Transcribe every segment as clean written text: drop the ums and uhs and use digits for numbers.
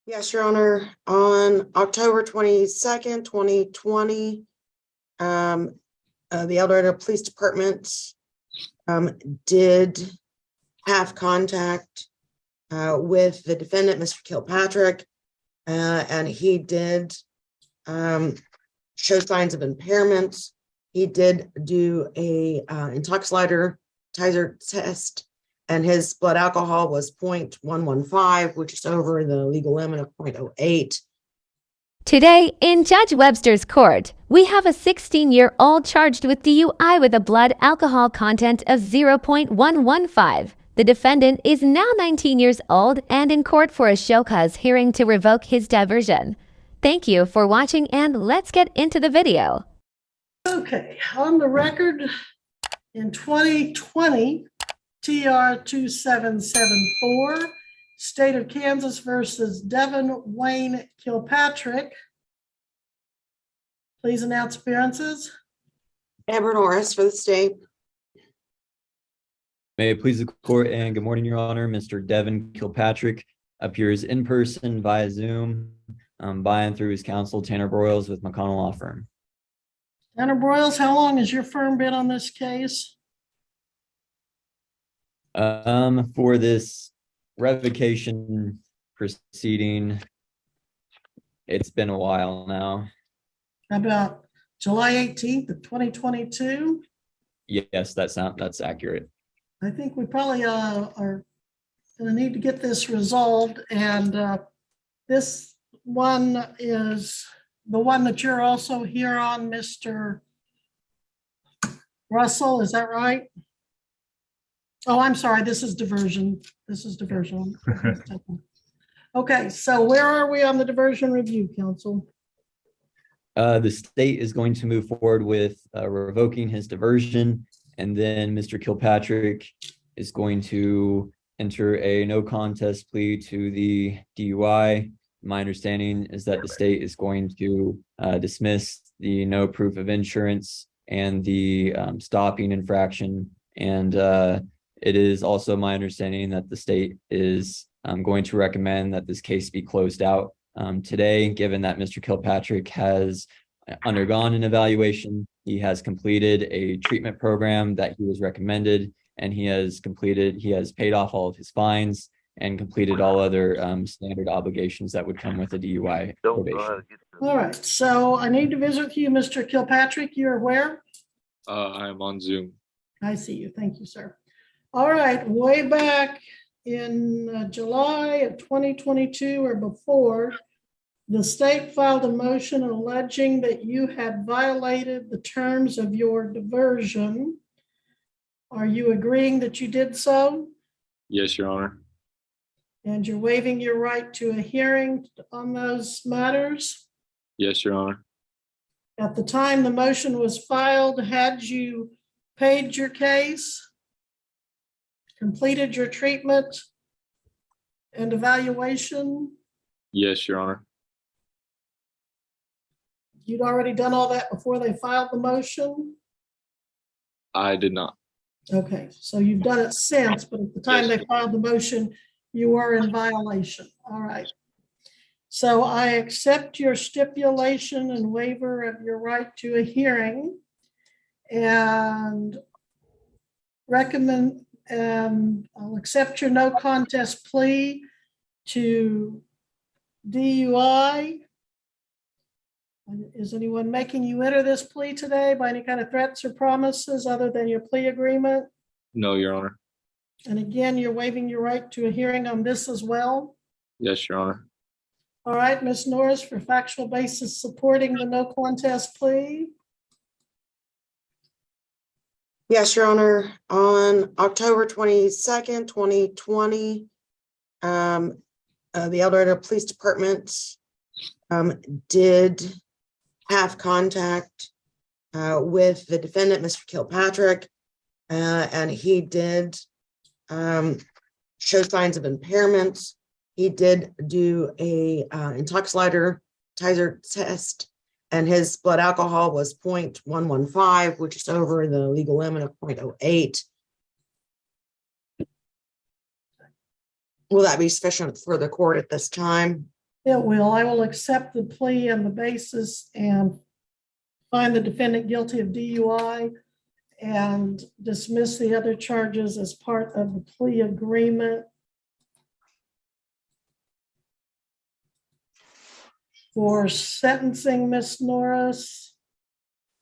Yes, Your Honor. On October 22nd, 2020, the El Dorado Police Department did have contact with the defendant, Mr. Kilpatrick, and he did show signs of impairment. He did do a intoxicator test, and his blood alcohol was 0.115, which is over the legal limit of 0.08. Today, in Judge Webster's court, we have a 16-year-old charged with DUI with a blood alcohol content of 0.115. The defendant is now 19 years old and in court for a show cause hearing to revoke his diversion. Thank you for watching, and let's get into the video. Okay, on the record, in 2020, TR 2774, State of Kansas versus Devin Wayne Kilpatrick. Please announce appearances. Amber Norris for the state. May it please the court, and good morning, Your Honor. Mr. Devin Kilpatrick appears in person via Zoom by and through his counsel, Tanner Broyles with McConnell Law Firm. Tanner Broyles, how long has your firm been on this case? For this revocation proceeding, it's been a while now. How about July 18th of 2022? Yes, that's accurate. I think we probably are going to need to get this resolved, and this one is the one that you're also here on, Mr. Russell, is that right? Oh, I'm sorry, this is diversion. This is diversion. Okay, so where are we on the diversion review, counsel? The state is going to move forward with revoking his diversion, and then Mr. Kilpatrick is going to enter a no contest plea to the DUI. My understanding is that the state is going to dismiss the no proof of insurance and the stopping infraction. And it is also my understanding that the state is going to recommend that this case be closed out today, given that Mr. Kilpatrick has undergone an evaluation. He has completed a treatment program that he was recommended, and he has paid off all of his fines and completed all other standard obligations that would come with a DUI probation. All right, so I need to visit with you, Mr. Kilpatrick. You're where? I am on Zoom. I see you. Thank you, sir. All right, way back in July of 2022 or before, the state filed a motion alleging that you had violated the terms of your diversion. Are you agreeing that you did so? Yes, Your Honor. And you're waiving your right to a hearing on those matters? Yes, Your Honor. At the time the motion was filed, had you paid your case, completed your treatment and evaluation? Yes, Your Honor. You'd already done all that before they filed the motion? I did not. Okay, so you've done it since, but at the time they filed the motion, you were in violation. All right. So I accept your stipulation and waiver of your right to a hearing and recommend, I'll accept your no contest plea to DUI. Is anyone making you enter this plea today by any kind of threats or promises other than your plea agreement? No, Your Honor. And again, you're waiving your right to a hearing on this as well? Yes, Your Honor. All right, Ms. Norris, for factual basis supporting the no contest plea? Yes, Your Honor. On October 22nd, 2020, the El Dorado Police Department did have contact with the defendant, Mr. Kilpatrick, and he did show signs of impairment. He did do a intoxicator test, and his blood alcohol was 0.115, which is over the legal limit of 0.08. Will that be sufficient for the court at this time? It will. I will accept the plea on the basis and find the defendant guilty of DUI and dismiss the other charges as part of the plea agreement. For sentencing, Ms. Norris.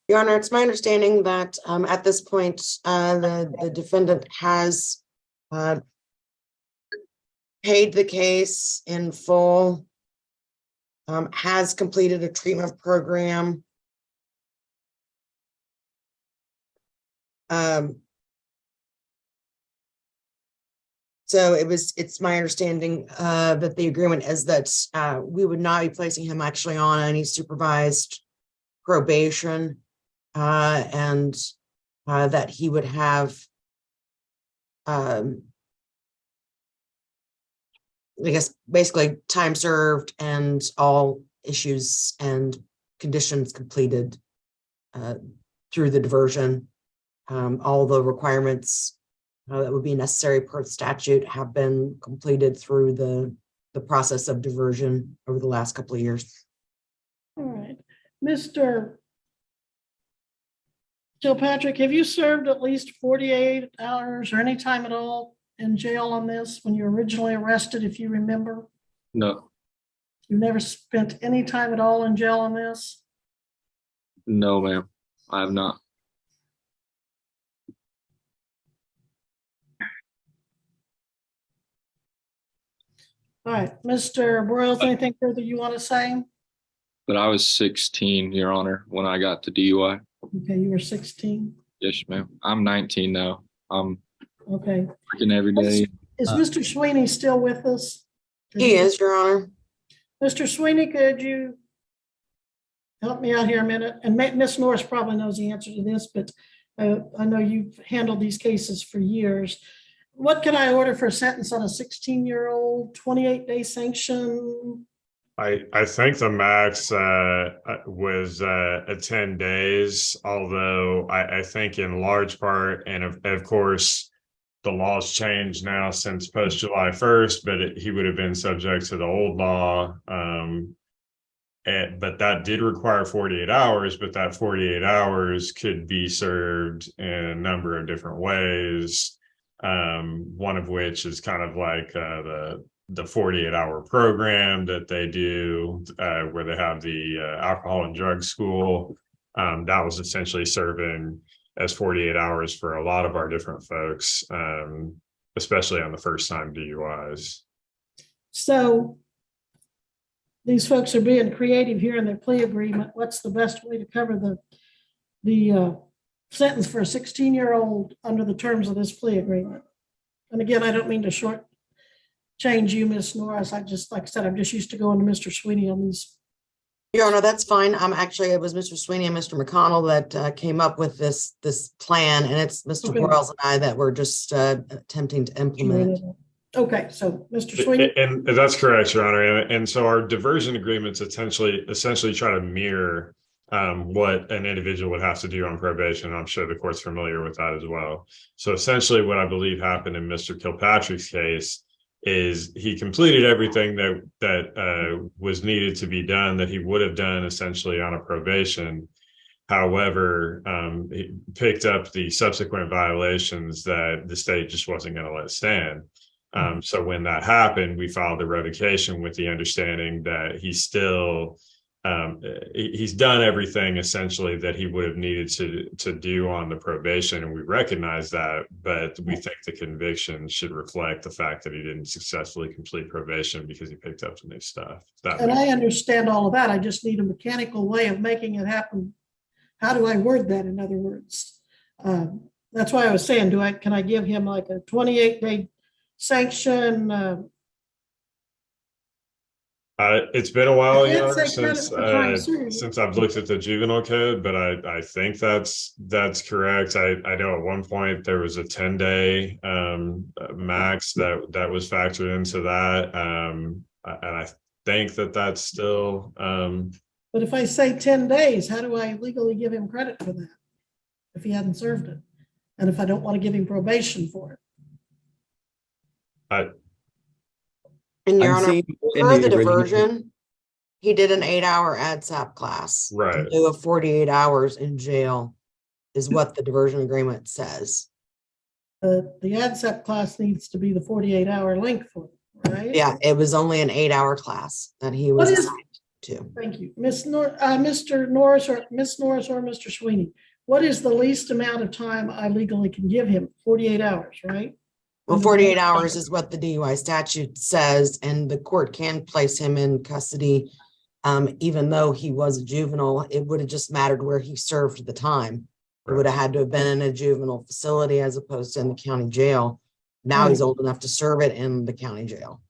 Your Honor, it's my understanding that at this point, the defendant has paid the case in full, has completed a treatment program. So it's my understanding that the agreement is that we would not be placing him actually on any supervised probation, and that he would have, I guess, basically time served and all issues and conditions completed through the diversion. All the requirements that would be necessary per statute have been completed through the process of diversion over the last couple of years. All right. Mr. Kilpatrick, have you served at least 48 hours or any time at all in jail on this when you were originally arrested, if you remember? No, You never spent any time at all in jail on this? no, ma'am. I have not. All right, Mr. Broyles, anything further you want to say? But I was 16, Your Honor, when I got to DUI. Okay, you were 16. Yes, ma'am. I'm 19 now. I'm Okay. working every day. Is Mr. Sweeney still with us? He is, Your Honor. Mr. Sweeney, could you help me out here a minute? And Ms. Norris probably knows the answer to this, but I know you've handled these cases for years. What can I order for a sentence on a 16-year-old, 28-day sanction? I think the max was 10 days, although I think in large part, and of course, the law's changed now since post July 1st, but he would have been subject to the old law. But that did require 48 hours, but that 48 hours could be served in a number of different ways. One of which is kind of like the 48-hour program that they do, where they have the alcohol and drug school. That was essentially serving as 48 hours for a lot of our different folks, especially on the first time DUIs. So these folks are being creative here in their plea agreement. What's the best way to cover the sentence for a 16-year-old under the terms of this plea agreement? And again, I don't mean to short change you, Ms. Norris. Like I said, I'm just used to going to Mr. Sweeney on these. Your Honor, that's fine. Actually, it was Mr. Sweeney and Mr. McConnell that came up with this plan, and it's Mr. Okay. Broyles and I that were just attempting to implement. Okay, so Mr. Sweeney. And that's correct, Your Honor. And so our diversion agreements essentially try to mirror what an individual would have to do on probation. I'm sure the court's familiar with that as well. So essentially what I believe happened in Mr. Kilpatrick's case is he completed everything that was needed to be done, that he would have done essentially on a probation. However, he picked up the subsequent violations that the state just wasn't going to let stand. So when that happened, we filed the revocation with the understanding that he's done everything essentially that he would have needed to do on the probation, and we recognize that, but we think the conviction should reflect the fact that he didn't successfully complete probation because he picked up some new stuff. And I understand all of that. I just need a mechanical way of making it happen. How do I word that, in other words? That's why I was saying, can I give him like a 28-day sanction? It's been a while, I can't Your Honor, say credit for time served. since I've looked at the juvenile code, but I think that's correct. I know at one point there was a 10-day max that was factored into that, and I think that's still. But if I say 10 days, how do I legally give him credit for that if he hadn't served it? And if I don't want to give him probation for it? And Your I'm Honor, seeing in per the the original- diversion, He did an 8-hour ADSAP class. Right. To do a 48 hours in jail is what the diversion agreement says. The ADSEP class needs to be the 48-hour length for it, right? Yeah, it was only an 8-hour class that he What was is- assigned to. Thank you. Mr. Norris or Miss Norris or Mr. Sweeney, what is the least amount of time I legally can give him? 48 hours, right? Well, 48 hours is what the DUI statute says, and the court can place him in custody. Even though he was a juvenile, it would have just mattered where he served the time. It would have had to have been in a juvenile facility as opposed to in the county jail. Now he's old enough to serve it in the county jail.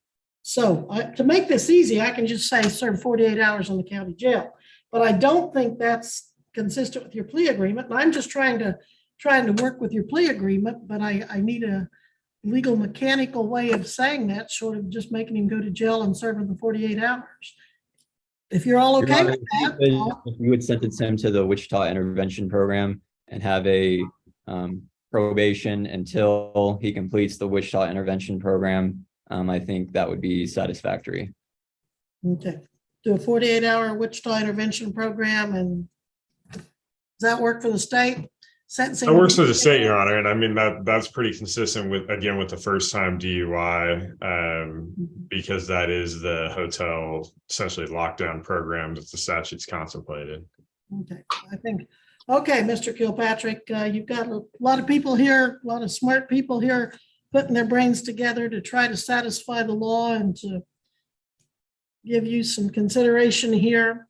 So to make this easy, I can just say serve 48 hours in the county jail. But I don't think that's consistent with your plea agreement. And I'm just trying to work with your plea agreement, but I need a legal mechanical way of saying that, short of just making him go to jail and serving the 48 hours. If you're all okay with that. If you would sentence him to the Wichita intervention program and have a probation until he completes the Wichita intervention program, I think that would be satisfactory. Okay, do a 48-hour Wichita intervention program, and does that work for the state? Sentencing. That works for the state, Your Honor, and I mean that's pretty consistent with the first time DUI, because that is the hotel essentially lockdown program that the statute's contemplated. Okay, I think, okay, Mr. Kilpatrick, you've got a lot of people here, a lot of smart people here putting their brains together to try to satisfy the law and to give you some consideration here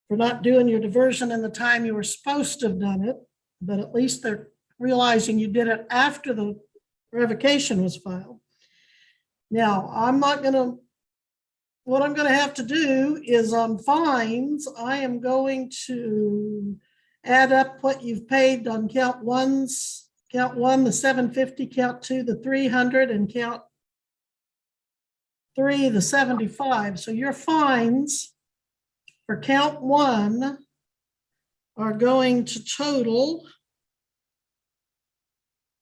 for not doing your diversion in the time you were supposed to have done it, but at least they're realizing you did it after the revocation was filed. Now, what I'm going to have to do is on fines, I am going to add up what you've paid on count one, the 750, count two, the 300, and count three, the 75. So your fines for count one are going to total,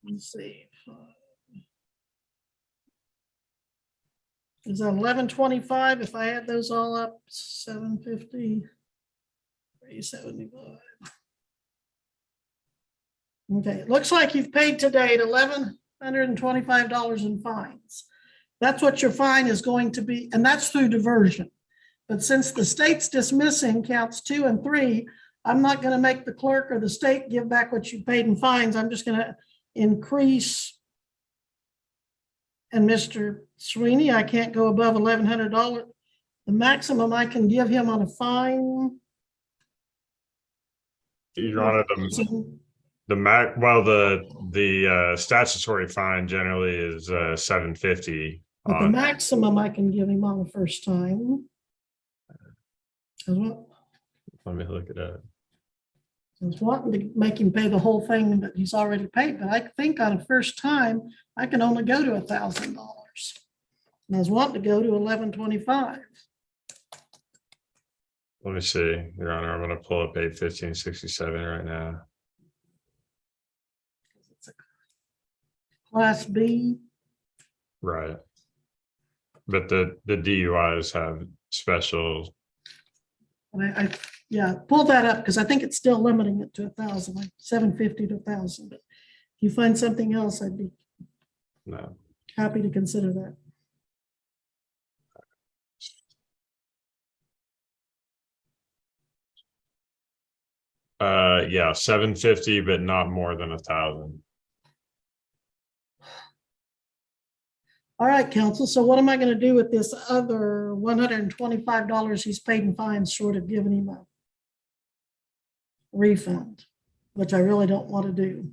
let's see, is that 1125 if I add those all up? 750, 375. Okay, it looks like you've paid to date $1,125 in fines. That's what your fine is going to be, and that's through diversion. But since the state's dismissing counts 2 and 3, I'm not going to make the clerk or the state give back what you paid in fines. I'm just going to increase. And Mr. Sweeney, I can't go above $1,100. The maximum I can give him on a fine. Your Honor, the statutory fine generally is $750. But the maximum I can give him on the first time. Let me look it up. I was wanting to make him pay the whole thing that he's already paid, but I think on a first time, I can only go to $1,000. And I was wanting to go to $1,125. Let me see, Your Honor. I'm going to pull up 81567 right now. It's a Class B. Right. But the DUIs have special. I pull that up because I think it's still limiting it to 1,000, like 750 to 1,000. But if you find something else, I'd be happy to consider that. Yeah, 750, but not more than 1,000. All right, counsel. So what am I going to do with this other $125 he's paid in fines short of giving him a refund, which I really don't want to do?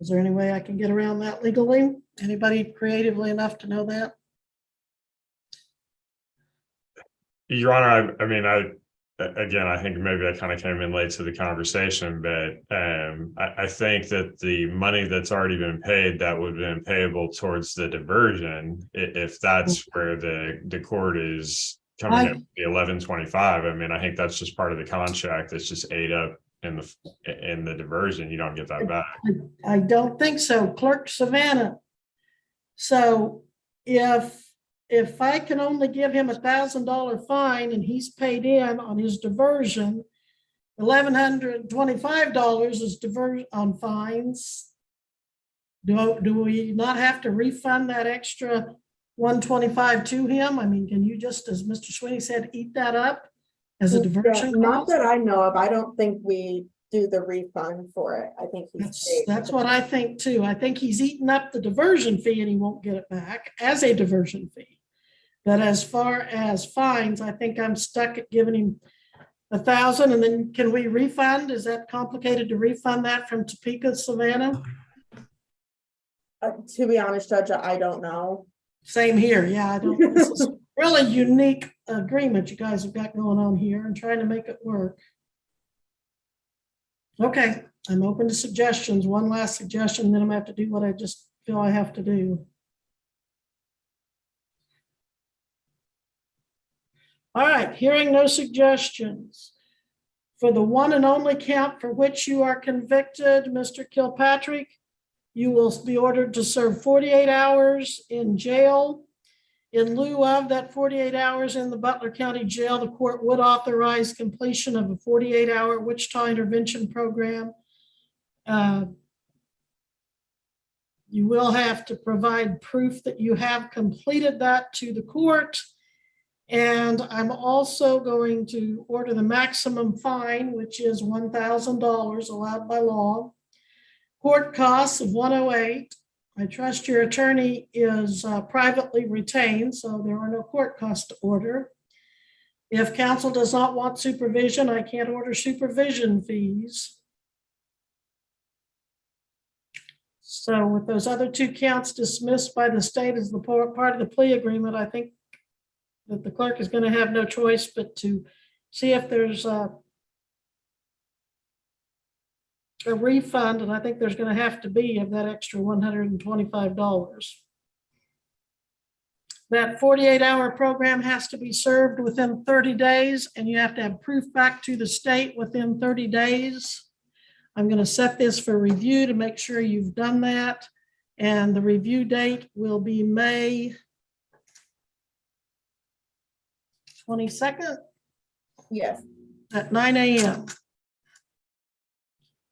Is there any way I can get around that legally? Anybody creatively enough to know that? Your Honor, I think maybe I kind of came in late to the conversation, but I think that the money that's already been paid, that would have been payable towards the diversion, if that's where the court is coming in the 1125. I mean, I think that's just part of the contract. That's just ate up in the diversion. You don't get that back. I don't think so, Clerk Savannah. So if if I can only give him $1,000 fine and he's paid in on his diversion, $1,125 is on fines. Do we not have to refund that extra $125 to him? I mean, can you just, as Mr. Sweeney said, eat that up as a diversion Not cost? that I know of. I don't think we do the refund for it. I think That's what I think too. I think he's eaten up the diversion fee and he won't get it back as a diversion fee. But as far as fines, I think I'm stuck at giving him $1,000, and then can we refund? Is that complicated to refund that from Topeka, Savannah? To be honest, Judge, I don't know. Same here. Yeah, I don't. This is really unique agreement you guys have got going on here and trying to make it work. Okay, I'm open to suggestions. One last suggestion, then I'm gonna have to do what I just feel I have to do. All right, hearing no suggestions. For the one and only count for which you are convicted, Mr. Kilpatrick, you will be ordered to serve 48 hours in jail. In lieu of that 48 hours in the Butler County Jail, the court would authorize completion of a 48-hour Wichita intervention program. You will have to provide proof that you have completed that to the court. And I'm also going to order the maximum fine, which is $1,000 allowed by law. Court costs of $108. I trust your attorney is privately retained, so there are no court costs to order. If counsel does not want supervision, I can't order supervision fees. So with those other two counts dismissed by the state as the part of the plea agreement, I think that the clerk is going to have no choice but to see if there's a refund, and I think there's going to have to be of that extra $125. That 48-hour program has to be served within 30 days, and you have to have proof back to the state within 30 days. I'm going to set this for review to make sure you've done that, and the review date will be May 22nd. Yes. At 9 a.m.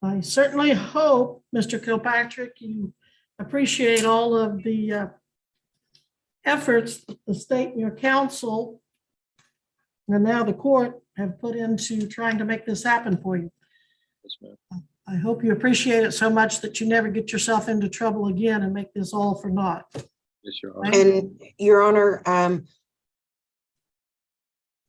I certainly hope, Mr. Kilpatrick, you appreciate all of the efforts that the state and your council and now the court have put into trying to make this happen for you. Yes, ma'am. I hope you appreciate it so much that you never get yourself into trouble again and make this all for naught. Yes, Your Honor. And Your Honor,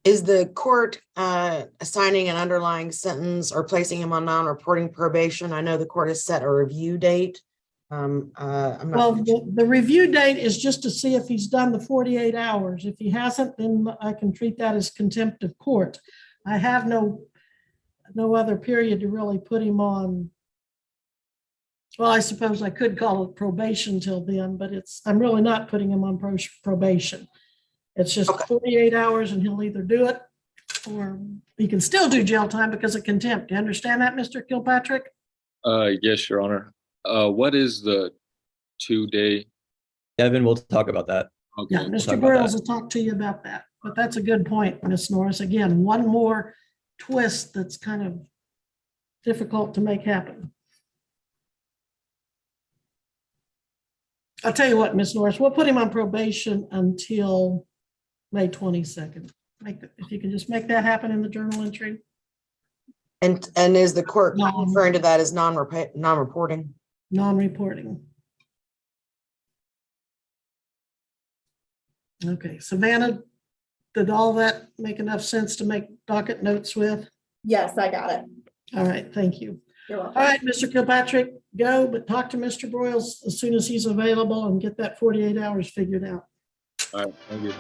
is the court assigning an underlying sentence or placing him on non-reporting probation? I know the court has set a review date. I'm not. Well, the review date is just to see if he's done the 48 hours. If he hasn't, then I can treat that as contempt of court. I have no other period to really put him on. Well, I suppose I could call it probation till then, but I'm really not putting him on probation. It's just 48 hours and he'll either do it or he can still do jail time because of contempt. Do you understand that, Mr. Kilpatrick? Yes, Your Honor. What is the 2-day? Devin, we'll talk about that. Okay. Yeah, Mr. talk about Broyles that. will talk to you about that. But that's a good point, Ms. Norris. Again, one more twist that's kind of difficult to make happen. I'll tell you what, Ms. Norris, we'll put him on probation until May 22nd. If you can just make that happen in the journal entry. And is the court referring to that as non-reporting? Non-reporting. Okay, Savannah, did all that make enough sense to make docket notes with? Yes, I got it. All right, thank you. You're welcome. All right, Mr. Kilpatrick, go, but talk to Mr. Broyles as soon as he's available and get that 48 hours figured out. All right. Thank you.